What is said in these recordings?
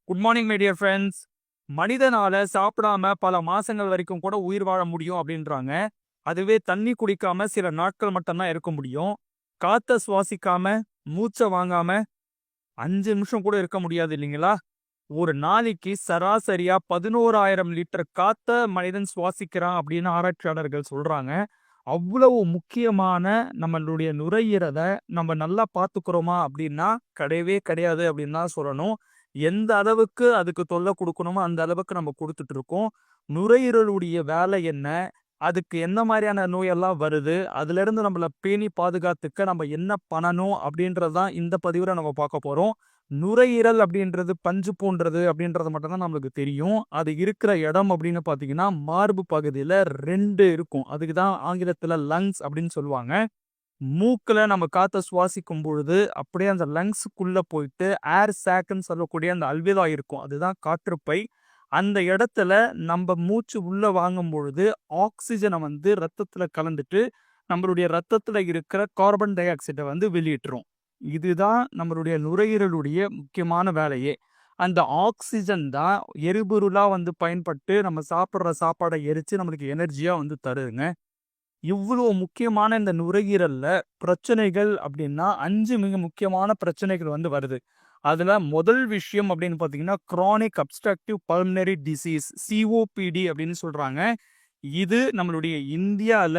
Good morning my dear friends. மனிதனால சாப்பிடாம பல மாசங்கள் வரைக்கும் கூட உயிர் வாழ முடியும் அப்படின்றாங்க. அதுவே தண்ணி குடிக்காம சில நாட்கள் மட்டும்தான் இருக்க முடியும். காத்த சுவாசிக்காம, மூச்ச வாங்காம 5 நிமிஷம் கூட இருக்க முடியாது இல்லைங்களா? ஒரு நாளைக்கு சராசரியா 11,000 லிட்டர் காத்த மனிதன் சுவாசிக்கிறான் அப்படின்னு ஆராய்ச்சியாளர்கள் சொல்றாங்க. அவ்வளவு முக்கியமான நம்மளுடைய நுரையீரல நம்ம நல்லா பார்த்துக்கிறோமா அப்படின்னா, கிடையவே கிடையாது அப்படின்னு தான் சொல்லணும். எந்த அளவுக்கு அதுக்கு தொல்லை குடுக்கணுமோ, அந்த அளவுக்கு நம்ம குடுத்துட்டு இருக்கோம். நுரையீரலுடைய வேலை என்ன? அதுக்கு என்ன மாரியான நோயெல்லாம் வருது? அதிலிருந்து நம்மள பேணி பாதுகாத்துக்க நம்ம என்ன பண்ணணும்? அப்படின்றது தான் இந்த பதிவுல நம்ம பார்க்க போறோம். நுரையீரல் அப்படின்றது பஞ்சு போன்றது அப்படின்றது மட்டும் தான் நம்மளுக்கு தெரியும். அது இருக்கிற இடம் அப்படின்னு பார்த்தீங்கன்னா, மார்பு பகுதியில 2 இருக்கும். அதுக்கு தான் ஆங்கிலத்தில லங்ஸ் அப்படின்னு சொல்லுவாங்க. மூக்குல நம்ம காத்த சுவாசிக்கும் பொழுது, அப்படியே அந்த லங்ஸ்க்குள்ள போயிட்டு ஏர் சாக்ன்னு சொல்லக்கூடிய அந்த அல்விலாய் இருக்கும். அதுதான் காற்றுப்பை. அந்த இடத்துல நம்ப மூச்சு உள்ள வாங்கும் பொழுது, ஆக்ஸிஜன வந்து ரத்தத்துல கலந்துட்டு, நம்மளுடைய ரத்தத்துல இருக்கிற கார்பன் டை ஆக்சைட வந்து வெளியேற்றும். இதுதான் நம்மளுடைய நுரையீரலுடைய முக்கியமான வேலையே. அந்த ஆக்ஸிஜன் தான் எரிபொருளா வந்து பயன்பட்டு, நம்ம சாப்பிடுற சாப்பாட எரிச்சு நம்மளுக்கு எனர்ஜியா வந்து தருதுங்க. இவ்வளோ முக்கியமான இந்த நுரையீரல்ல பிரச்சனைகள் அப்படின்னா 5 மிக முக்கியமான பிரச்சனைகள் வந்து வருது. அதுல முதல் விஷயம் அப்படின்னு பார்த்தீங்கன்னா, Kronig obstructive pulmonary disease COPD அப்படின்னு சொல்றாங்க. இது நம்மளுடைய இந்தியால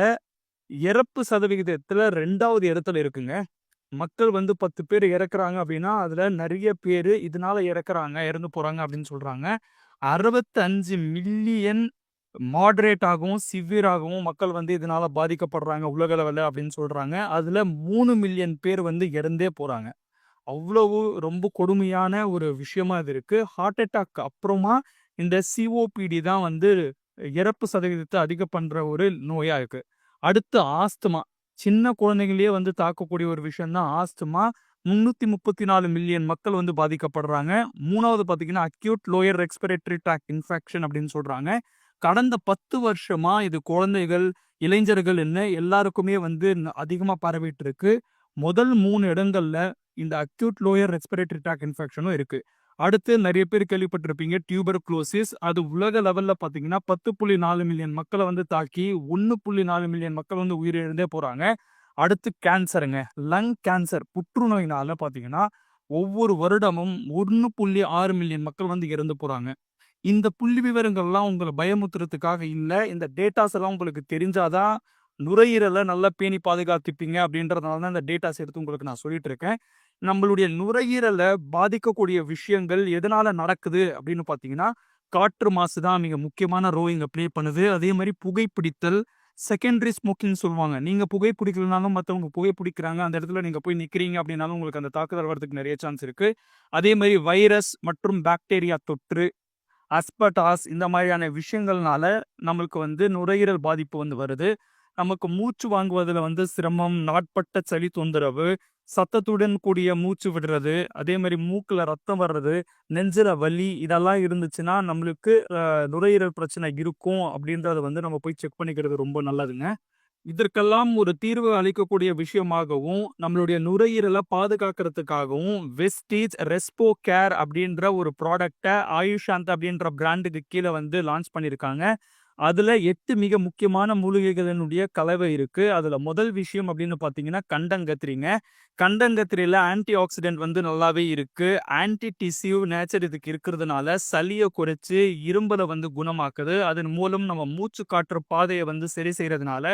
இறப்பு சதவிகிதத்துல 2வது இடத்துல இருக்குங்க. மக்கள் வந்து 10 பேர் இறக்குறாங்க அப்படின்னா, அதுல நெறைய பேரு இதனால இறந்து போறாங்க அப்படின்னு சொல்றாங்க. 65 மில்லியன் மாடரேட் ஆகவும், சிவியர் ஆகவும் மக்கள் வந்து இதனால பாதிக்கப்படுறாங்க உலக லெவல்ல அப்படின்னு சொல்றாங்க. அதுல 3 மில்லியன் பேர் வந்து இறந்தே போறாங்க. அவ்வளவு ரொம்ப கொடுமையான ஒரு விஷயமா இது இருக்கு. ஹார்ட் அட்டாக் அப்புறமா இந்த சிஓபிடி தான் வந்து இறப்பு சதவீதத்த அதிகம் பண்ற ஒரு நோயா இருக்கு. அடுத்து ஆஸ்துமா. சின்ன குழந்தைகளையே வந்து தாக்கக்கூடிய ஒரு விஷயம் தான் ஆஸ்துமா. 334 மில்லியன் மக்கள் வந்து பாதிக்கப்படுறாங்க. 3வது பார்த்தீங்கன்னா, acute lower respiratory tract infection அப்படின்னு சொல்றாங்க. கடந்த 10 வருஷமா இது குழந்தைகள், இளைஞர்கள் என்ன எல்லாருக்குமே வந்து அதிகமா பரவிட்டு இருக்கு. முதல் 3 இடங்கள்ல இந்த அக்யூட் லோயர் ரெஸ்பிரேட்டரி ட்ராக்ட் இன்ஃபெக்ஷனும் இருக்கு. அடுத்து நெறைய பேர் கேள்விப்பட்டிருப்பீங்க டியூபர்குலோசிஸ். அது உலக லெவல்ல பார்த்தீங்கன்னா 10.4 மில்லியன் மக்கள வந்து தாக்கி 1.4 மில்லியன் மக்கள் வந்து உயிரிழந்தே போறாங்க. அடுத்து கேன்சருங்க. லங் கேன்சர் புற்றுநோயினால பார்த்தீங்கன்னா, ஒவ்வொரு வருடமும் 1.6 மில்லியன் மக்கள் வந்து இறந்து போறாங்க. இந்த புள்ளி விவரங்கள்லாம் உங்கள பயமுறுத்துறதுக்காக இல்ல. இந்த டேட்டாஸ் எல்லாம் உங்களுக்கு தெரிஞ்சாதான், நுரையீரல நல்லா பேணி பாதுகாத்துப்பீங்க அப்படின்றதுனால தான் இந்த டேட்டாஸ் எடுத்து உங்களுக்கு நான் சொல்லிட்டு இருக்கேன். நம்மளுடைய நுரையீரல பாதிக்கக்கூடிய விஷயங்கள் எதனால நடக்குது அப்படின்னு பார்த்தீங்கன்னா, காற்று மாசு தான் மிக முக்கியமான ரோல் இங்க ப்ளே பண்ணுது. அதே மாரி புகைப்பிடித்தல், செகண்டரி ஸ்மோக்கிங்ன்னு சொல்லுவாங்க. நீங்க புகை பிடிக்கலனாலும் மத்தவங்க புகை பிடிக்கிறாங்க. அந்த இடத்துல நீங்க போய் நிக்கிறீங்க அப்படின்னாலும் உங்களுக்கு அந்த தாக்குதல் வரதுக்கு நெறைய சான்ஸ் இருக்கு. அதே மாரி வைரஸ் மற்றும் பாக்டீரியா தொற்று, அஸ்படாஸ் இந்த மாதிரியான விஷயங்கள்னால நம்மளுக்கு வந்து நுரையீரல் பாதிப்பு வந்து வருது. நமக்கு மூச்சு வாங்குவதில வந்து சிரமம், நாட்பட்ட சளி தொந்தரவு, சத்தத்துடன் கூடிய மூச்சு விடுறது, அதே மாரி மூக்குல ரத்தம் வர்றது, நெஞ்சில வலி இதெல்லாம் இருந்துச்சுன்னா, நம்மளுக்கு நுரையீரல் பிரச்சனை இருக்கும் அப்படின்றத வந்து நம்ம போய் செக் பண்ணிக்கிறது ரொம்ப நல்லதுங்க. இதற்கெல்லாம் ஒரு தீர்வு அளிக்கக்கூடிய விஷயமாகவும், நம்மளுடைய நுரையீரல பாதுகாக்கிறதுக்காகவும், வெஸ்டீஜ் ரெஸ்போ கேர் அப்படின்ற ஒரு ப்ராடக்ட்ட ஆயுஷாந்த் அப்படின்ற பிராண்டுக்கு கீழ வந்து லான்ச் பண்ணியிருக்காங்க. அதுல 8 மிக முக்கியமான மூலிகைகளினுடைய கலவை இருக்கு. அதுல முதல் விஷயம் அப்படின்னு பார்த்தீங்கன்னா, கண்டங்கத்திரிங்க. கண்டங்கத்திரியில ஆன்டி ஆக்ஸிடென்ட் வந்து நல்லாவே இருக்கு. ஆன்டி டிஸ்யூ நேச்சர் இதுக்கு இருக்கிறதுனால, சளிய குறைச்சு, இரும்பல வந்து குணமாக்குது. அதன் மூலம் நம்ம மூச்சு காற்று பாதைய வந்து சரி செய்றதுனால,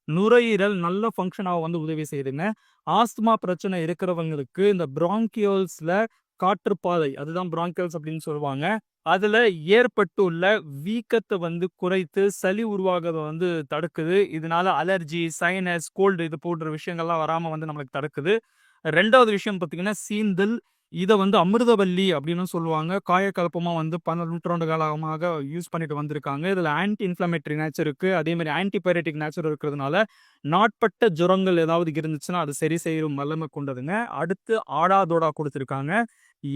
நுரையீரல் நல்ல ஃபங்ஷன் ஆக வந்து உதவி செய்யுதுங்க. ஆஸ்துமா பிரச்சனை இருக்கிறவங்களுக்கு இந்த பிராங்கியோல்ஸ்ல காற்றுப்பாதை அதுதான் பிராங்கியல்ஸ் அப்படின்னு சொல்லுவாங்க. அதுல ஏற்பட்டுள்ள வீக்கத்த வந்து குறைத்து சளி உருவாகுறத வந்து தடுக்குது. இதனால அலர்ஜி, சைனஸ், கோல்டு இது போன்ற விஷயங்கள்லாம் வராம வந்து நம்மளுக்கு தடுக்குது. 2வது விஷயம் பார்த்தீங்கன்னா, சீந்தல். இத வந்து அமிர்தவல்லி அப்படின்னும் சொல்லுவாங்க. காயகல்பமா வந்து பல நூற்றாண்டு காலமாக யூஸ் பண்ணிட்டு வந்திருக்காங்க. இதுல ஆன்டி இன்ஃப்ளமேட்டரி நேச்சர் இருக்கு. அதே மாரி ஆன்டிபயோட்டிக் நேச்சர் இருக்கிறதுனால, நாட்பட்ட ஜுரங்கள் ஏதாவது இருந்துச்சுன்னா, அது சரி செய்யும் வல்லமை கொண்டதுங்க. அடுத்து ஆடாதோடா குடுத்திருக்காங்க.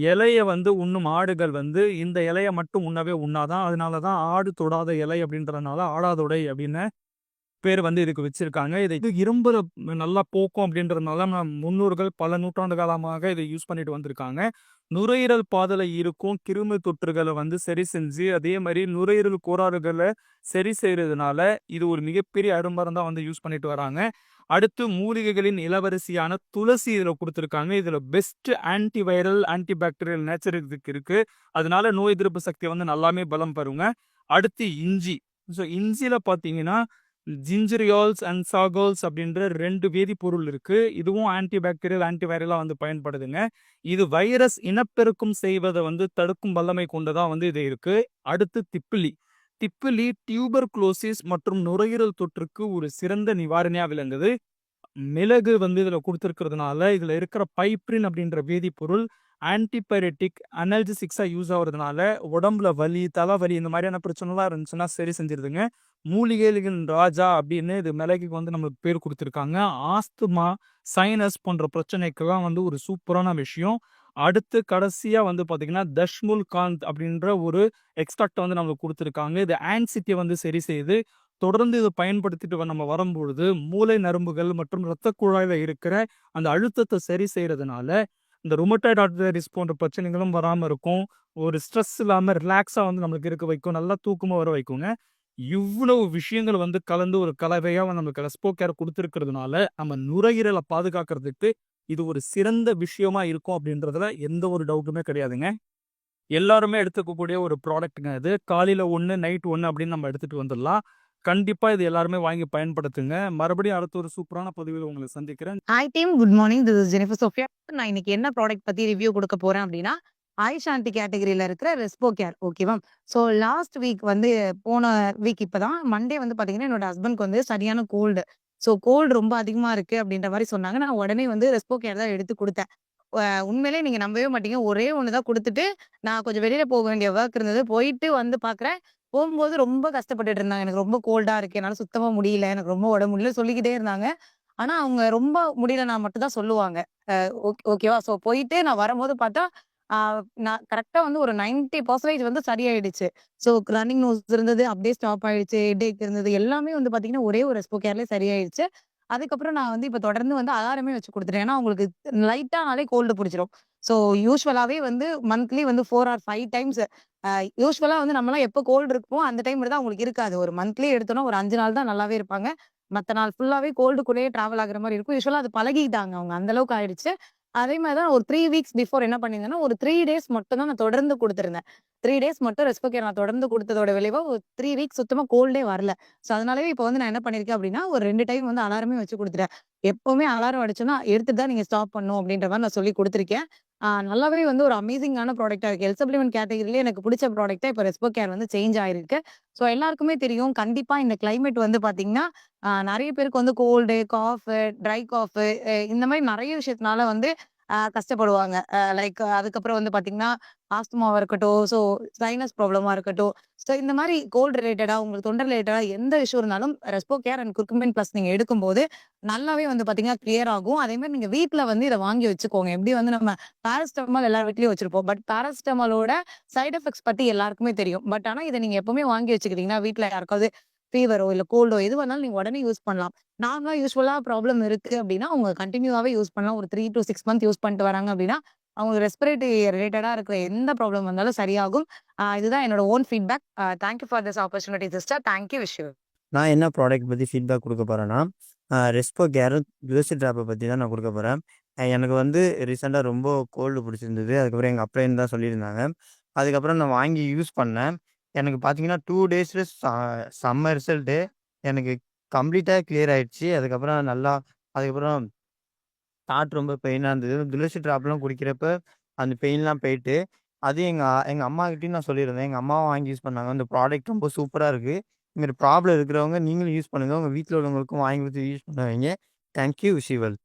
இலைய வந்து உண்ணும் ஆடுகள் வந்து இந்த இலைய மட்டும் உண்ணவே உண்ணாதாம். அதனால தான் ஆடு தொடாத இலை அப்படின்றதுனால ஆடாதொடை அப்படின்னு பேர் வந்து இதுக்கு வச்சிருக்காங்க. இது இரும்பல நல்லா போக்கும் அப்படின்றதுனால முன்னோர்கள் பல நூற்றாண்டு காலமாக இதை யூஸ் பண்ணிட்டு வந்திருக்காங்க. நுரையீரல் பாதையில இருக்கும் கிருமி தொற்றுகள வந்து சரி செஞ்சு, அதே மாரி நுரையீரல் கோளாறுகள சரி செய்றதுனால, இது ஒரு மிகப்பெரிய அருமருந்தா வந்து யூஸ் பண்ணிட்டு வராங்க. அடுத்து மூலிகைகளின் இளவரசியான துளசி இதுல குடுத்திருக்காங்க. இதுல best anti viral, anti bacterial nature இதுக்கு இருக்கு. அதனால நோய் எதிர்ப்பு சக்தி வந்து நல்லாமே பலம் பெறுங்க. அடுத்து இஞ்சி. இஞ்சில பார்த்தீங்கன்னா, ஜிஞ்சரியால்ஸ் அண்ட் சாகோல்ஸ் அப்படின்ற 2 வேதிப்பொருள் இருக்கு. இதுவும் ஆன்டி பாக்டீரியல், ஆன்டி வைரலா வந்து பயன்படுதுங்க. இது வைரஸ் இனப்பெருக்கம் செய்வத வந்து தடுக்கும் வல்லமை கொண்டதா வந்து இது இருக்கு. அடுத்து திப்பிலி. திப்பிலி டியூபர்குலோசிஸ் மற்றும் நுரையீரல் தொற்றுக்கு ஒரு சிறந்த நிவாரணியா விளங்குது. மிளகு வந்து இதுல குடுத்திருக்கிறதுனால, இதுல இருக்கிற பைப்ரின் அப்படின்ற வேதிப்பொருள் ஆன்டிபைரெட்டிக், அனல்ஜெசிக்ஸா யூஸ் ஆகுறதுனால, உடம்புல வலி, தலைவலி இந்த மாதிரியான பிரச்சனைலாம் இருந்துச்சுன்னா சரி செஞ்சிருதுங்க. மூலிகைகளின் ராஜா அப்படின்னு இது மிளகுக்கு வந்து நம்மளுக்கு பேர் குடுத்திருக்காங்க. ஆஸ்துமா, சைனஸ் போன்ற பிரச்சனைக்கெல்லாம் வந்து ஒரு சூப்பரான விஷயம். அடுத்து கடைசியா வந்து பார்த்தீங்கன்னா, தஷ்முல் காந்த் அப்படின்ற ஒரு எக்ஸ்ட்ராக்ட் வந்து நம்மளுக்கு குடுத்திருக்காங்க. இது ஆங்ஸைட்டிய வந்து சரி செய்யுது. தொடர்ந்து இத பயன்படுத்திட்டு நம்ம வரும்பொழுது, மூளை நரம்புகள் மற்றும் இரத்த குழாயில இருக்கிற அந்த அழுத்தத்த சரி செய்றதுனால, இந்த ருமட்டாய்டு ஆர்த்ரைட்டிஸ் போன்ற பிரச்சனைகளும் வராம இருக்கும். ஒரு ஸ்ட்ரெஸ் இல்லாம ரிலாக்ஸா வந்து நம்மளுக்கு இருக்க வைக்கும். நல்லா தூக்கமா வர வைக்குங்க. இவ்வளவு விஷயங்கள் வந்து கலந்து ஒரு கலவையா நம்மளுக்கு ரெஸ்போ கேர் குடுத்திருக்கிறதுனால, நம்ம நுரையீரல பாதுகாக்கிறதுக்கு இது ஒரு சிறந்த விஷயமா இருக்கும் அப்படின்றதுல எந்த ஒரு டவுட்டுமே கிடையாதுங்க. எல்லாருமே எடுத்துக்கக்கூடிய ஒரு ப்ராடக்ட்ங்க இது. காலையில 1, நைட் 1 அப்படின்னு நம்ம எடுத்துட்டு வந்துடலாம். கண்டிப்பா இது எல்லாருமே வாங்கி பயன்படுத்துங்க. மறுபடியும் அடுத்த ஒரு சூப்பரான பதிவில உங்கள சந்திக்கிறேன். Hi team, good morning. This is Jennifer Sophia. நான் இன்னைக்கு என்ன ப்ராடக்ட் பத்தி ரிவ்யூ குடுக்க போறேன் அப்டின்னா, ஆயுஷாந்தி கேட்டகரியில இருக்கிற ரெஸ்போ கேர். ஓகேவா? ஸோ லாஸ்ட் வீக் வந்து போன வீக் இப்பதான் மண்டே வந்து பாத்தீங்கன்னா, என்னோட ஹஸ்பண்ட்க்கு வந்து சரியான கோல்டு. ஸோ கோல்டு ரொம்ப அதிகமா இருக்கு அப்டின்ற மாரி சொன்னாங்க. நான் உடனே வந்து ரெஸ்போ கேர் தான் எடுத்து குடுத்தேன். உண்மையிலேயே நீங்க நம்பவே மாட்டீங்க. ஒரே ஒண்ணு தான் குடுத்துட்டு, நான் கொஞ்சம் வெளியில போக வேண்டிய வொர்க் இருந்தது. போயிட்டு வந்து பாக்குறேன். போகும்போது ரொம்ப கஷ்டப்பட்டுட்டு இருந்தாங்க. எனக்கு ரொம்ப கோல்டா இருக்கு. என்னால சுத்தமா முடியல. எனக்கு ரொம்ப உடம்பு முடியல சொல்லிக்கிட்டே இருந்தாங்க. ஆனா, அவங்க ரொம்ப முடியலன்னா மட்டும் தான் சொல்லுவாங்க. ஓகேவா. ஸோ போயிட்டு நான் வரும்போது பார்த்தா, ஆ நான் கரெக்ட்டா வந்து ஒரு 90% வந்து சரியாயிடுச்சு. ஸோ ரன்னிங் நோஸ் இருந்தது, அப்படியே ஸ்டாப் ஆயிடுச்சு. ஹெட்டேக் இருந்தது. எல்லாமே வந்து பார்த்தீங்கன்னா, ஒரே ஒரு ரெஸ்போ கேர்லயே சரியாயிடுச்சு. அதுக்கப்புறம் நான் வந்து இப்ப தொடர்ந்து வந்து அலாரமே வச்சு குடுத்துட்டேன். ஏன்னா, அவங்களுக்கு லைட்டானாலே கோல்டு புடிச்சிரும். ஸோ யூசுவலாவே வந்து மந்த்லி வந்து 4 ஆர் 5 டைம்ஸ் யூசுவலா வந்து நம்மலாம் எப்போ கோல்டு இருக்குமோ, அந்த டைம் தான் அவங்களுக்கு இருக்காது. ஒரு மந்த்லி எடுத்தோம்னா ஒரு 5 நாள் தான் நல்லாவே இருப்பாங்க. மத்த நாள் ஃபுல்லாவே கோல்டுக்குள்ளேயே டிராவல் ஆகுற மாரி இருக்கும். யூசுவலா அது பழகிட்டாங்க அவங்க. அந்த அளவுக்கு ஆயிடுச்சு. அதே மாரி தான் ஒரு 3 வீக்ஸ் பிஃபோர் என்ன பண்ணியிருந்தேன்னா, ஒரு 3 டேஸ் மட்டும் தான் நான் தொடர்ந்து குடுத்திருந்தேன். 3 டேஸ் மட்டும் ரெஸ்போ கேர் நான் தொடர்ந்து குடுத்ததோட விளைவா ஒரு 3 வீக்ஸ் சுத்தமா கோல்டே வரல. ஸோ அதனாலவே இப்ப வந்து நான் என்ன பண்ணியிருக்கேன் அப்டின்னா, ஒரு 2 டைம் வந்து அலாரமே வச்சு குடுத்துட்டேன். எப்பவுமே அலாரம் அடிச்சோம்னா, எடுத்துட்டு தான் நீங்க ஸ்டாப் பண்ணணும் அப்டின்ற மாரி நான் சொல்லி குடுத்துருக்கேன். நல்லாவே வந்து ஒரு அமேசிங்கான ப்ராடக்ட்டா இருக்கு. ஹெல்த் சப்ளிமெண்ட் கேட்டகரியிலே எனக்கு புடிச்ச ப்ராடக்ட்டா இப்ப ரெஸ்போ கேர் வந்து சேஞ்ச் ஆயிருக்கு. ஸோ எல்லாருக்குமே தெரியும். கண்டிப்பா இந்த கிளைமேட் வந்து பார்த்தீங்கன்னா, நெறைய பேருக்கு வந்து கோல்டு, காஃப், ட்ரை காஃப் இந்த மாரி நெறைய விஷயத்தினால வந்து கஷ்டப்படுவாங்க. லைக் அதுக்கப்புறம் வந்து பார்த்தீங்கன்னா, ஆஸ்துமாவா இருக்கட்டும், ஸோ சைனஸ் ப்ராப்ளமா இருக்கட்டும். ஸோ இந்த மாரி கோல்ட் ரிலேட்டடா, உங்களுக்கு தொண்டை ரிலேட்டடா எந்த இஷ்யூ இருந்தாலும் ரெஸ்போ கேர் அண்ட் குர்குமின் பிளஸ் நீங்க எடுக்கும்போது, நல்லாவே வந்து பார்த்தீங்கன்னா கிளியர் ஆகும். அதேமாரி நீங்க வீட்ல வந்து இத வாங்கி வச்சுக்கோங்க. எப்படி வந்து நம்ம பாராசிட்டமால் எல்லார் வீட்லயும் வச்சிருப்போம். பட் பாராசிட்டமாலோட சைட் எஃபெக்ட்ஸ் பத்தி எல்லாருக்குமே தெரியும். பட் ஆனா இத நீங்க எப்பவுமே வாங்கி வச்சுக்கிட்டீங்கன்னா, வீட்ல யாருக்காவது ஃபீவரோ, இல்ல கோல்டோ எதுவா இருந்தாலும் நீங்க உடனே யூஸ் பண்ணலாம். நார்மலா யூசுவலா ப்ராப்ளம் இருக்கு அப்டின்னா, அவங்க கன்டினியூவாவே யூஸ் பண்ணலாம். ஒரு 3 டூ 6 மந்த் யூஸ் பண்ணிட்டு வராங்க அப்டின்னா, அவங்களுக்கு ரெஸ்பிரேட்டரி ரிலேட்டடா இருக்கிற எந்த ப்ராப்ளம் வந்தாலும் சரியாகும். இதுதான் என்னோட own feedback. Thank you for this opportunity sister. Thank you. Wish you. நான் என்ன ப்ராடக்ட் பத்தி ஃபீட்பேக் குடுக்க போறேன்னா, ரெஸ்போ கேரும், துளசி ட்ராப்ப பத்தி தான் நான் குடுக்க போறேன். எனக்கு வந்து ரீசென்ட்டா ரொம்ப கோல்டு புடிச்சிருந்தது. அதுக்கப்புறம் எங்க அப்ளையன் தான் சொல்லியிருந்தாங்க. அதுக்கப்புறம் நான் வாங்கி யூஸ் பண்ணேன். எனக்கு பார்த்தீங்கன்னா, 2 டேஸ்ல செம்ம ரிசல்ட்டு. எனக்கு கம்ப்ளீட்டா கிளியர் ஆயிடுச்சு. அதுக்கப்புறம் ஸ்டார்ட் ரொம்ப பெயினா இருந்தது. துளசி ட்ராப்லாம் குடிக்கிறப்ப அந்த பெயின்லாம் போயிட்டு, அது எங்க அம்மாகிட்டயும் நான் சொல்லியிருந்தேன். எங்க அம்மாவும் வாங்கி யூஸ் பண்ணாங்க. இந்த ப்ராடக்ட் ரொம்ப சூப்பரா இருக்கு. இந்த மாரி ப்ராப்ளம் இருக்கிறவங்க நீங்களும் யூஸ் பண்ணுங்க. உங்க வீட்ல உள்ளவங்களுக்கும் வாங்கி குடுத்து யூஸ் பண்ண வைங்க. Thank you. Wish you well.